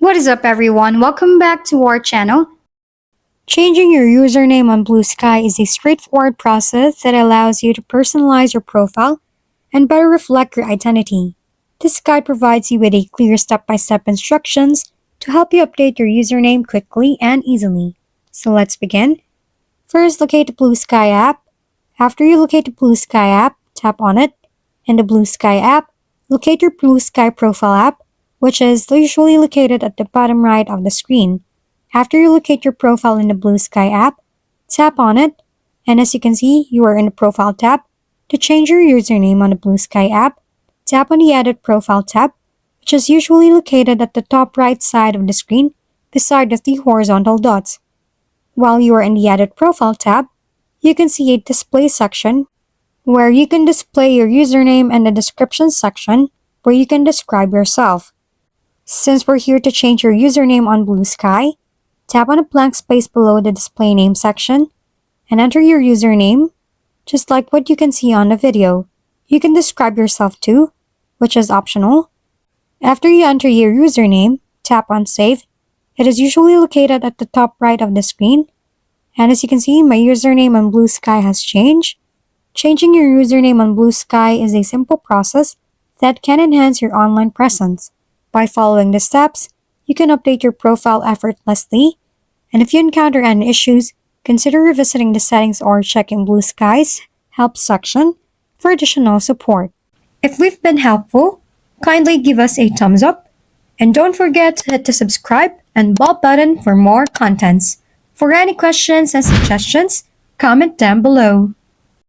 What is up, everyone? Welcome back to our channel. Changing your username on BlueSky is a straightforward process that allows you to personalize your profile and better reflect your identity. This guide provides you with a clear step-by-step instructions to help you update your username quickly and easily. So let's begin. First, locate the BlueSky app. After you locate the BlueSky app, tap on it. In the BlueSky app, locate your BlueSky profile app, which is usually located at the bottom right of the screen. After you locate your profile in the BlueSky app, tap on it, and as you can see, you are in the Profile tab. To change your username on the BlueSky app, tap on the Edit Profile tab, which is usually located at the top right side of the screen beside the three horizontal dots. While you are in the Edit Profile tab, you can see a Display section where you can display your username and the Description section where you can describe yourself. Since we're here to change your username on BlueSky, tap on a blank space below the display name section and enter your username, just like what you can see on the video. You can describe yourself too, which is optional. After you enter your username, tap on Save. It is usually located at the top right of the screen. And as you can see, my username on BlueSky has changed. Changing your username on BlueSky is a simple process that can enhance your online presence. By following the steps, you can update your profile effortlessly, and if you encounter any issues, consider revisiting the settings or checking BlueSky's Help section for additional support. If we've been helpful, kindly give us a thumbs up, and don't forget to hit the subscribe and bell button for more contents. For any questions and suggestions, comment down below.